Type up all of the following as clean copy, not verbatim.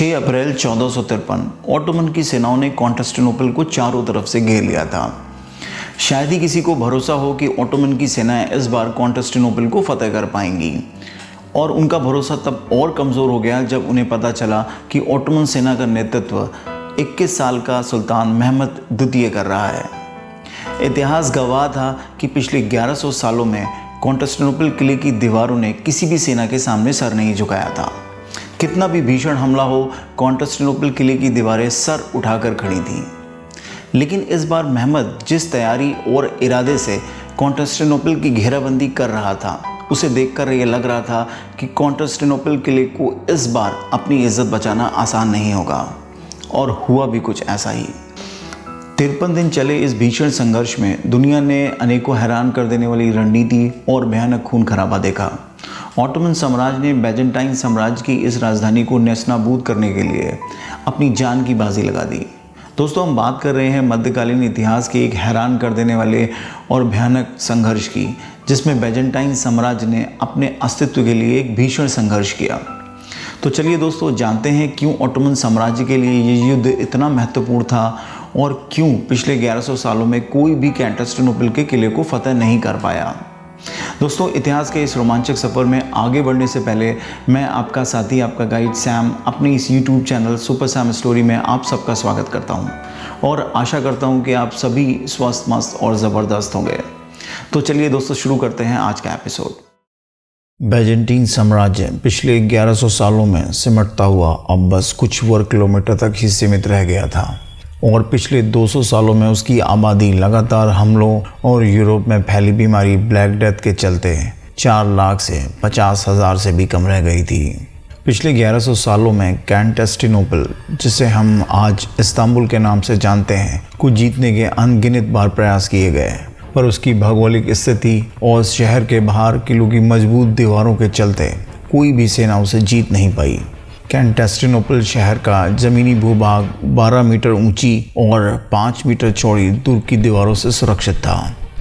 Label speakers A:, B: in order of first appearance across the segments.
A: 6 अप्रैल 1453 Ottoman की सेनाओं ने कॉन्स्टेंटिनोपल को चारों तरफ से घेर लिया था। शायद ही किसी को भरोसा हो कि ओटोमन की सेनाएं इस बार कॉन्स्टेंटिनोपल को फतेह कर पाएंगी, और उनका भरोसा तब और कमज़ोर हो गया जब उन्हें पता चला कि ओटोमन सेना का नेतृत्व 21 साल का सुल्तान महमद द्वितीय कर रहा है। इतिहास गवाह था कि पिछले 1100 सालों में कॉन्स्टेंटिनोपल किले की दीवारों ने किसी भी सेना के सामने सर नहीं झुकाया था। कितना भी भीषण हमला हो, कॉन्स्टेंटिनोपल किले की दीवारें सर उठाकर खड़ी थीं। लेकिन इस बार महमद जिस तैयारी और इरादे से कॉन्स्टेंटिनोपल की घेराबंदी कर रहा था, उसे देखकर यह लग रहा था कि कॉन्स्टेंटिनोपल किले को इस बार अपनी इज्जत बचाना आसान नहीं होगा। और हुआ भी कुछ ऐसा ही। 53 दिन चले इस भीषण संघर्ष में दुनिया ने अनेकों हैरान कर देने वाली रणनीति और भयानक खून खराबा देखा। ओटोमन साम्राज्य ने बैजेंटाइन साम्राज्य की इस राजधानी को नेस्तनाबूद करने के लिए अपनी जान की बाजी लगा दी। दोस्तों, हम बात कर रहे हैं मध्यकालीन इतिहास के एक हैरान कर देने वाले और भयानक संघर्ष की, जिसमें बैजेंटाइन साम्राज्य ने अपने अस्तित्व के लिए एक भीषण संघर्ष किया। तो चलिए दोस्तों, जानते हैं क्यों ओटोमन साम्राज्य के लिए ये युद्ध इतना महत्वपूर्ण था और क्यों पिछले 1100 सालों में कोई भी कॉन्स्टेंटिनोपल के किले को फतेह नहीं कर पाया। दोस्तों, इतिहास के इस रोमांचक सफ़र में आगे बढ़ने से पहले मैं आपका साथी, आपका गाइड सैम अपने इस YouTube channel super Sam story में आप सबका स्वागत करता हूं और आशा करता हूं कि आप सभी स्वस्थ, मस्त और ज़बरदस्त होंगे। तो चलिए दोस्तों, शुरू करते हैं आज का एपिसोड। बैजेंटीन साम्राज्य पिछले 1100 सालों में सिमटता हुआ अब बस कुछ वर्ग किलोमीटर तक ही सीमित रह गया था, और पिछले 200 सालों में उसकी आबादी लगातार हमलों और यूरोप में फैली बीमारी ब्लैक डेथ के चलते 4 लाख से 50,000 से भी कम रह गई थी। पिछले 1100 सालों में कॉन्स्टेंटिनोपल, जिसे हम आज इस्तांबुल के नाम से जानते हैं, को जीतने के अनगिनत बार प्रयास किए गए, पर उसकी भौगोलिक स्थिति और शहर के बाहर किलों की मजबूत दीवारों के चलते कोई भी सेना उसे जीत नहीं पाई। कॉन्स्टेंटिनोपल शहर का ज़मीनी भूभाग 12 मीटर ऊंची और 5 मीटर चौड़ी दूर की दीवारों से सुरक्षित था।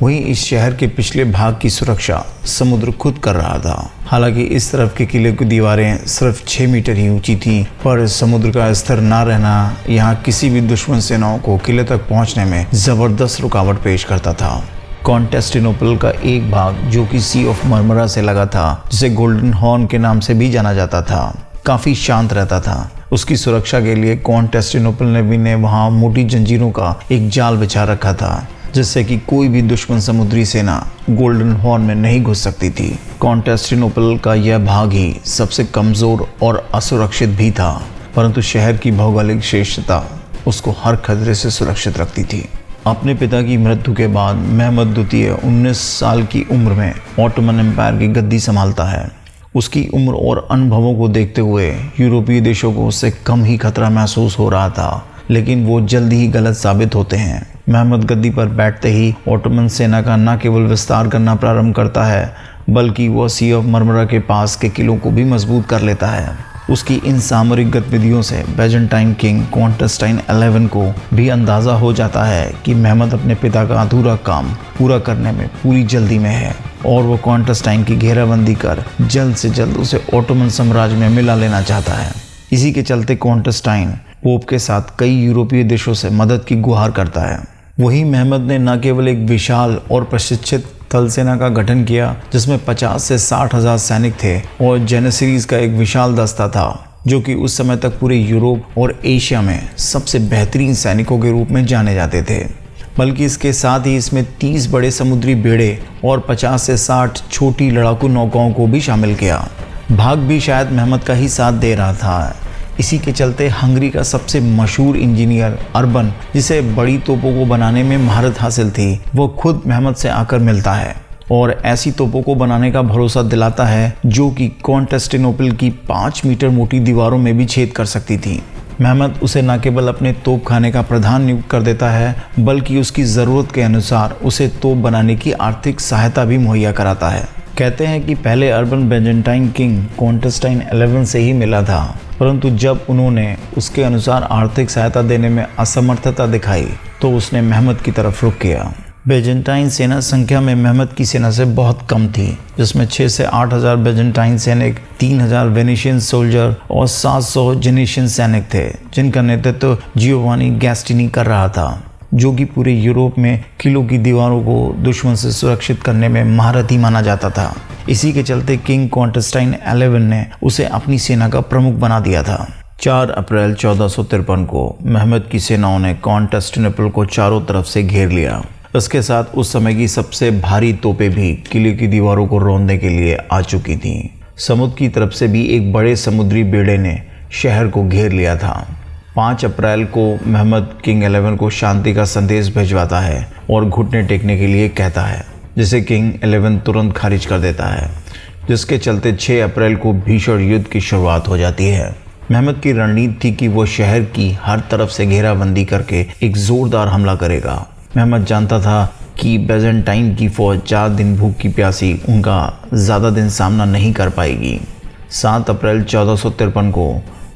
A: वहीं इस शहर के पिछले भाग की सुरक्षा समुद्र खुद कर रहा था। हालांकि इस तरफ के किले की दीवारें सिर्फ 6 मीटर ही ऊंची थीं, पर समुद्र का स्तर ना रहना यहाँ किसी भी दुश्मन सेनाओं को किले तक पहुँचने में ज़बरदस्त रुकावट पेश करता था। कॉन्स्टेंटिनोपल का एक भाग, जो कि सी ऑफ मरमरा से लगा था, जिसे गोल्डन हॉर्न के नाम से भी जाना जाता था, काफ़ी शांत रहता था। उसकी सुरक्षा के लिए कॉन्स्टेंटिनोपल ने वहाँ मोटी जंजीरों का एक जाल बिछा रखा था, जिससे कि कोई भी दुश्मन समुद्री सेना गोल्डन हॉर्न में नहीं घुस सकती थी। कॉन्स्टेंटिनोपल का यह भाग ही सबसे कमज़ोर और असुरक्षित भी था, परंतु शहर की भौगोलिक श्रेष्ठता उसको हर खतरे से सुरक्षित रखती थी। अपने पिता की मृत्यु के बाद महमद द्वितीय 19 साल की उम्र में ओटोमन एम्पायर की गद्दी संभालता है। उसकी उम्र और अनुभवों को देखते हुए यूरोपीय देशों को उससे कम ही खतरा महसूस हो रहा था, लेकिन वो जल्दी ही गलत साबित होते हैं। महमद गद्दी पर बैठते ही ओटोमन सेना का न केवल विस्तार करना प्रारंभ करता है, बल्कि वह सी ऑफ मरमरा के पास के किलों को भी मजबूत कर लेता है। उसकी इन सामरिक गतिविधियों से बैजेंटाइन किंग कॉन्स्टेंटाइन 11 को भी अंदाज़ा हो जाता है कि महमद अपने पिता का अधूरा काम पूरा करने में पूरी जल्दी में है, और वो कॉन्स्टेंटाइन की घेराबंदी कर जल्द से जल्द उसे ओटोमन साम्राज्य में मिला लेना चाहता है। इसी के चलते कॉन्स्टेंटाइन पोप के साथ कई यूरोपीय देशों से मदद की गुहार करता है। वहीं महमद ने न केवल एक विशाल और प्रशिक्षित थल सेना का गठन किया, जिसमें 50 से 60,000 सैनिक थे, और जेनिसरीज का एक विशाल दस्ता था, जो कि उस समय तक पूरे यूरोप और एशिया में सबसे बेहतरीन सैनिकों के रूप में जाने जाते थे। बल्कि इसके साथ ही इसमें 30 बड़े समुद्री बेड़े और 50 से 60 छोटी लड़ाकू नौकाओं को भी शामिल किया। भाग भी शायद महमद का ही साथ दे रहा था। इसी के चलते हंगरी का सबसे मशहूर इंजीनियर अर्बन, जिसे बड़ी तोपों को बनाने में महारत हासिल थी, वो खुद महमद से आकर मिलता है और ऐसी तोपों को बनाने का भरोसा दिलाता है जो कि कॉन्स्टेंटिनोपल की 5 मीटर मोटी दीवारों में भी छेद कर सकती थी। महमद उसे न केवल अपने तोप खाने का प्रधान नियुक्त कर देता है, बल्कि उसकी ज़रूरत के अनुसार उसे तोप बनाने की आर्थिक सहायता भी मुहैया कराता है। कहते हैं कि पहले अर्बन बैजेंटाइन किंग कॉन्स्टेंटाइन 11 से ही मिला था, परंतु जब उन्होंने उसके अनुसार आर्थिक सहायता देने में असमर्थता दिखाई तो उसने महमद की तरफ रुख किया। बेजेंटाइन सेना संख्या में मेहमद की सेना से बहुत कम थी, जिसमें 6 से 8 हजार बेजेंटाइन सैनिक, 3,000 वेनेशियन सोल्जर और 700 जेनेशियन सैनिक थे, जिनका नेतृत्व जियोवानी गैस्टिनी कर रहा था, जो कि पूरे यूरोप में किलों की दीवारों को दुश्मन से सुरक्षित करने में महारथी माना जाता था। इसी के चलते किंग कॉन्स्टेंटाइन 11 ने उसे अपनी सेना का प्रमुख बना दिया था। 4 अप्रैल 1453 को मेहमद की सेनाओं ने कॉन्स्टेंटिनोपल को चारों तरफ से घेर लिया। इसके साथ उस समय की सबसे भारी तोपें भी किले की दीवारों को रौंदने के लिए आ चुकी थीं। समुद्र की तरफ से भी एक बड़े समुद्री बेड़े ने शहर को घेर लिया था। 5 अप्रैल को मेहमद किंग 11 को शांति का संदेश भिजवाता है और घुटने टेकने के लिए कहता है, जिसे किंग 11 तुरंत खारिज कर देता है, जिसके चलते 6 अप्रैल को भीषण युद्ध की शुरुआत हो जाती है। मेहमद की रणनीति थी कि वो शहर की हर तरफ से घेराबंदी करके एक जोरदार हमला करेगा। मेहमद जानता था कि बेजेंटाइन की फौज 4 दिन भूखी प्यासी उनका ज़्यादा दिन सामना नहीं कर पाएगी। 7 अप्रैल 1453 को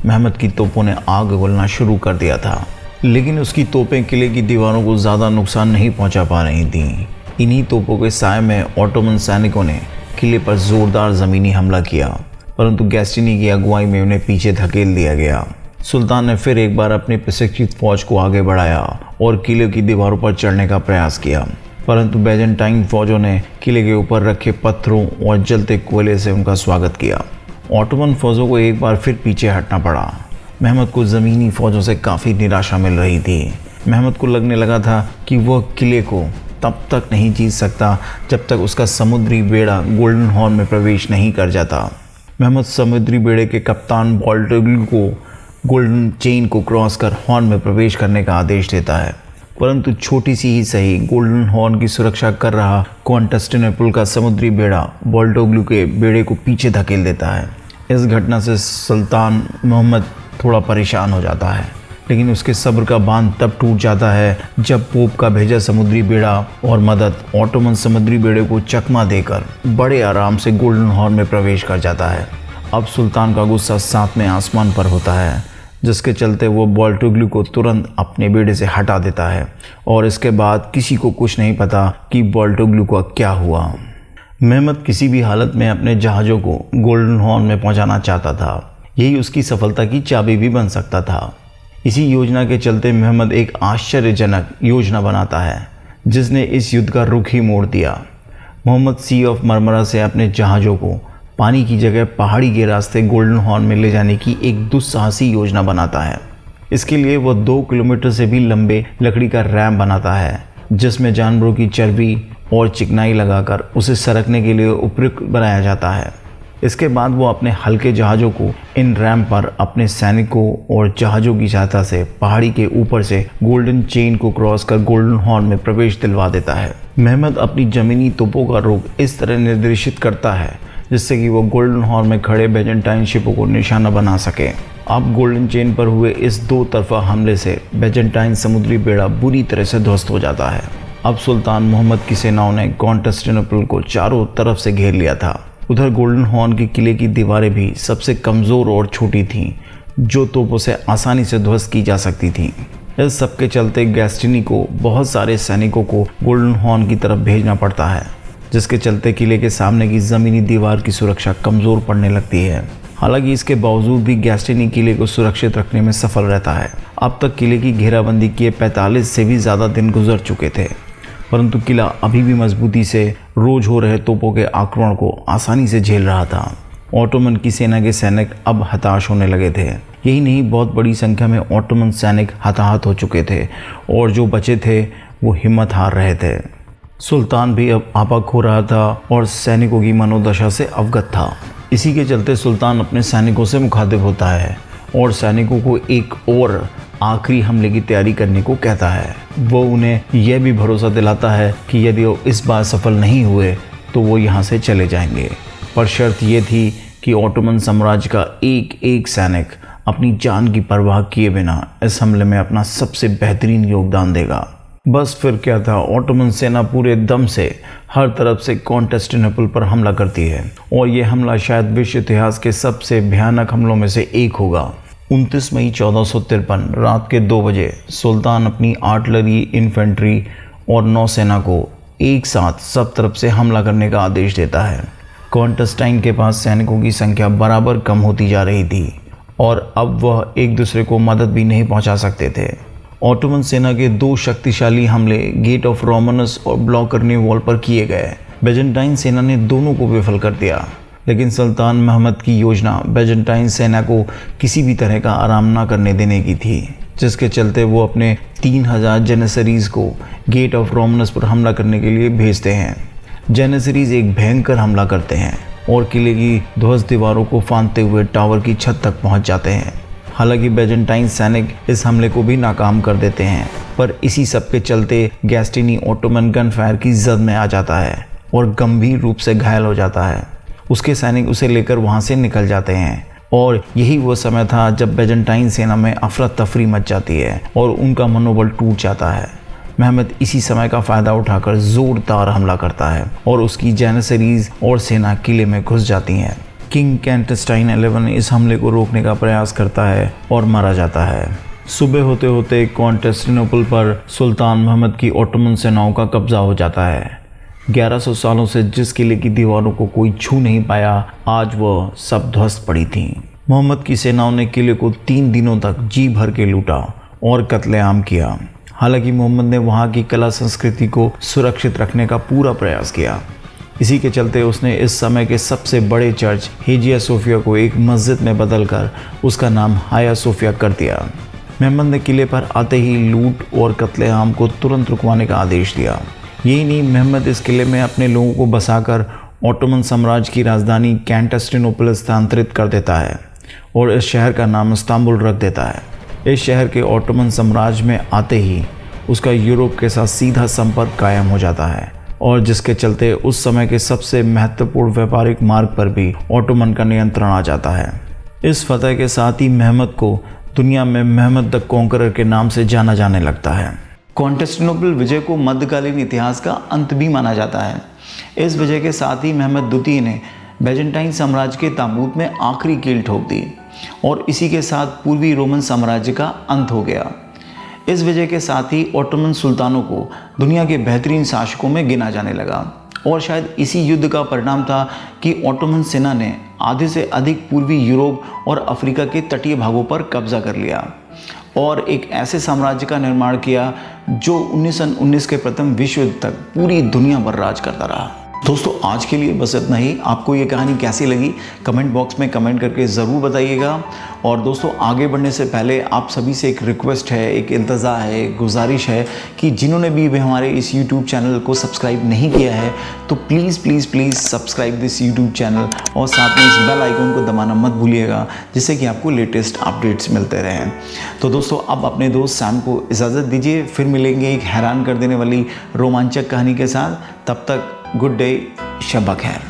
A: मेहमद की तोपों ने आग उगलना शुरू कर दिया था, लेकिन उसकी तोपें किले की दीवारों को ज़्यादा नुकसान नहीं पहुंचा पा रही थीं। इन्हीं तोपों के साए में ऑटोमन सैनिकों ने किले पर जोरदार ज़मीनी हमला किया, परंतु गैस्टिनी की अगुवाई में उन्हें पीछे धकेल दिया गया। सुल्तान ने फिर एक बार अपनी प्रशिक्षित फौज को आगे बढ़ाया और किले की दीवारों पर चढ़ने का प्रयास किया, परंतु बेजेंटाइन फौजों ने किले के ऊपर रखे पत्थरों और जलते कोयले से उनका स्वागत किया। ऑटोमन फौजों को एक बार फिर पीछे हटना पड़ा। मेहमद को ज़मीनी फौजों से काफ़ी निराशा मिल रही थी। मेहमद को लगने लगा था कि वह किले को तब तक नहीं जीत सकता जब तक उसका समुद्री बेड़ा गोल्डन हॉर्न में प्रवेश नहीं कर जाता। मेहमद समुद्री बेड़े के कप्तान बॉल्टोग्लू को गोल्डन चेन को क्रॉस कर हॉर्न में प्रवेश करने का आदेश देता है, परंतु छोटी सी ही सही गोल्डन हॉर्न की सुरक्षा कर रहा कॉन्स्टेंटिनोपल का समुद्री बेड़ा बॉल्टोग्लू के बेड़े को पीछे धकेल देता है। इस घटना से सुल्तान मोहम्मद थोड़ा परेशान हो जाता है, लेकिन उसके सब्र का बांध तब टूट जाता है जब पोप का भेजा समुद्री बेड़ा और मदद ऑटोमन समुद्री बेड़े को चकमा देकर बड़े आराम से गोल्डन हॉर्न में प्रवेश कर जाता है। अब सुल्तान का गुस्सा 7वें आसमान पर होता है, जिसके चलते वो बॉल्टोग्लू को तुरंत अपने बेड़े से हटा देता है और इसके बाद किसी को कुछ नहीं पता कि बॉल्टोग्लू का क्या हुआ। मेहमद किसी भी हालत में अपने जहाज़ों को गोल्डन हॉर्न में पहुंचाना चाहता था। यही उसकी सफलता की चाबी भी बन सकता था। इसी योजना के चलते मेहमद एक आश्चर्यजनक योजना बनाता है, जिसने इस युद्ध का रुख ही मोड़ दिया। मोहम्मद सी ऑफ मरमरा से अपने जहाज़ों को पानी की जगह पहाड़ी के रास्ते गोल्डन हॉर्न में ले जाने की एक दुस्साहसी योजना बनाता है। इसके लिए वह 2 किलोमीटर से भी लंबे लकड़ी का रैम बनाता है, जिसमें जानवरों की चर्बी और चिकनाई लगाकर उसे सरकने के लिए उपयुक्त बनाया जाता है। इसके बाद वो अपने हल्के जहाज़ों को इन रैम पर अपने सैनिकों और जहाज़ों की सहायता से पहाड़ी के ऊपर से गोल्डन चेन को क्रॉस कर गोल्डन हॉर्न में प्रवेश दिलवा देता है। मेहमद अपनी ज़मीनी तोपों का रुख इस तरह निर्देशित करता है जिससे कि वो गोल्डन हॉर्न में खड़े बेजेंटाइन शिपों को निशाना बना सके। अब गोल्डन चेन पर हुए इस 2 तरफा हमले से बेजेंटाइन समुद्री बेड़ा बुरी तरह से ध्वस्त हो जाता है। अब सुल्तान मोहम्मद की सेनाओं ने कॉन्स्टेंटिनोपल को चारों तरफ से घेर लिया था। उधर गोल्डन हॉर्न के किले की दीवारें भी सबसे कमज़ोर और छोटी थीं, जो तोपों से आसानी से ध्वस्त की जा सकती थीं। इस सब के चलते गैस्टिनी को बहुत सारे सैनिकों को गोल्डन हॉर्न की तरफ भेजना पड़ता है, जिसके चलते किले के सामने की ज़मीनी दीवार की सुरक्षा कमज़ोर पड़ने लगती है। हालांकि इसके बावजूद भी गैस्टिनी किले को सुरक्षित रखने में सफल रहता है। अब तक किले की घेराबंदी किए 45 से भी ज़्यादा दिन गुजर चुके थे, परंतु किला अभी भी मजबूती से रोज हो रहे तोपों के आक्रमण को आसानी से झेल रहा था। ऑटोमन की सेना के सैनिक अब हताश होने लगे थे। यही नहीं, बहुत बड़ी संख्या में ऑटोमन सैनिक हताहत हो चुके थे और जो बचे थे वो हिम्मत हार रहे थे। सुल्तान भी अब आपा खो रहा था और सैनिकों की मनोदशा से अवगत था। इसी के चलते सुल्तान अपने सैनिकों से मुखातिब होता है और सैनिकों को एक और आखिरी हमले की तैयारी करने को कहता है। वो उन्हें यह भी भरोसा दिलाता है कि यदि वो इस बार सफल नहीं हुए तो वो यहाँ से चले जाएंगे, पर शर्त ये थी कि ऑटोमन साम्राज्य का एक एक सैनिक अपनी जान की परवाह किए बिना इस हमले में अपना सबसे बेहतरीन योगदान देगा। बस फिर क्या था, ऑटोमन सेना पूरे दम से हर तरफ से कॉन्स्टेंटिनोपल पर हमला करती है और ये हमला शायद विश्व इतिहास के सबसे भयानक हमलों में से एक होगा। 29 मई 1453 रात के 2 बजे सुल्तान अपनी आर्टिलरी, इन्फेंट्री और नौसेना को एक साथ सब तरफ से हमला करने का आदेश देता है। कॉन्स्टेंटाइन के पास सैनिकों की संख्या बराबर कम होती जा रही थी और अब वह एक दूसरे को मदद भी नहीं पहुंचा सकते थे। ऑटोमन सेना के 2 शक्तिशाली हमले गेट ऑफ रोमानस और ब्लॉकरनी वॉल पर किए गए। बेजेंटाइन सेना ने दोनों को विफल कर दिया, लेकिन सुल्तान महमद की योजना बेजेंटाइन सेना को किसी भी तरह का आराम न करने देने की थी, जिसके चलते वो अपने 3000 जेनेसरीज को गेट ऑफ रोमानस पर हमला करने के लिए भेजते हैं। जेनेसरीज एक भयंकर हमला करते हैं और किले की ध्वस्त दीवारों को फांदते हुए टावर की छत तक पहुंच जाते हैं। हालांकि बेजेंटाइन सैनिक इस हमले को भी नाकाम कर देते हैं, पर इसी सब के चलते गैस्टिनी ऑटोमन गन फायर की जद में आ जाता है और गंभीर रूप से घायल हो जाता है। उसके सैनिक उसे लेकर वहां से निकल जाते हैं और यही वो समय था जब बेजेंटाइन सेना में अफरा तफरी मच जाती है और उनका मनोबल टूट जाता है। महमद इसी समय का फ़ायदा उठाकर ज़ोरदार हमला करता है और उसकी जेनेसरीज और सेना किले में घुस जाती हैं। किंग कॉन्स्टेंटाइन 11 इस हमले को रोकने का प्रयास करता है और मारा जाता है। सुबह होते होते कॉन्स्टेंटिनोपल पर सुल्तान महमद की ऑटोमन सेनाओं का कब्जा हो जाता है। 1100 सालों से जिस किले की दीवारों को कोई छू नहीं पाया, आज वह सब ध्वस्त पड़ी थीं। मोहम्मद की सेनाओं ने किले को 3 दिनों तक जी भर के लूटा और कत्लेआम किया। हालांकि मोहम्मद ने वहाँ की कला संस्कृति को सुरक्षित रखने का पूरा प्रयास किया। इसी के चलते उसने इस समय के सबसे बड़े चर्च हेजिया सोफिया को एक मस्जिद में बदलकर उसका नाम हाया सोफिया कर दिया। मोहम्मद ने किले पर आते ही लूट और कत्लेआम को तुरंत रुकवाने का आदेश दिया। यही नहीं, मोहम्मद इस किले में अपने लोगों को बसाकर ऑटोमन साम्राज्य की राजधानी कॉन्स्टेंटिनोपल स्थानांतरित कर देता है और इस शहर का नाम इस्तांबुल रख देता है। इस शहर के ऑटोमन साम्राज्य में आते ही उसका यूरोप के साथ सीधा संपर्क कायम हो जाता है और जिसके चलते उस समय के सबसे महत्वपूर्ण व्यापारिक मार्ग पर भी ऑटोमन का नियंत्रण आ जाता है। इस फतह के साथ ही महमद को दुनिया में महमद द कॉन्करर के नाम से जाना जाने लगता है। कॉन्स्टेंटिनोपल विजय को मध्यकालीन इतिहास का अंत भी माना जाता है। इस विजय के साथ ही महमद द्वितीय ने बेजेंटाइन साम्राज्य के ताबूत में आखिरी कील ठोक दी और इसी के साथ पूर्वी रोमन साम्राज्य का अंत हो गया। इस विजय के साथ ही ऑटोमन सुल्तानों को दुनिया के बेहतरीन शासकों में गिना जाने लगा और शायद इसी युद्ध का परिणाम था कि ऑटोमन सेना ने आधे से अधिक पूर्वी यूरोप और अफ्रीका के तटीय भागों पर कब्जा कर लिया और एक ऐसे साम्राज्य का निर्माण किया जो 1919 के प्रथम विश्व युद्ध तक पूरी दुनिया पर राज करता रहा। दोस्तों, आज के लिए बस इतना ही। आपको ये कहानी कैसी लगी कमेंट बॉक्स में कमेंट करके ज़रूर बताइएगा। और दोस्तों, आगे बढ़ने से पहले आप सभी से एक रिक्वेस्ट है, एक इल्तजा है, एक गुजारिश है कि जिन्होंने भी हमारे इस YouTube चैनल को सब्सक्राइब नहीं किया है तो please please please subscribe this YouTube channel और साथ में इस बेल आइकन को दबाना मत भूलिएगा, जिससे कि आपको लेटेस्ट अपडेट्स मिलते रहें। तो दोस्तों, अब अपने दोस्त सैम को इजाज़त दीजिए। फिर मिलेंगे एक हैरान कर देने वाली रोमांचक कहानी के साथ। तब तक गुड डे, शब खैर।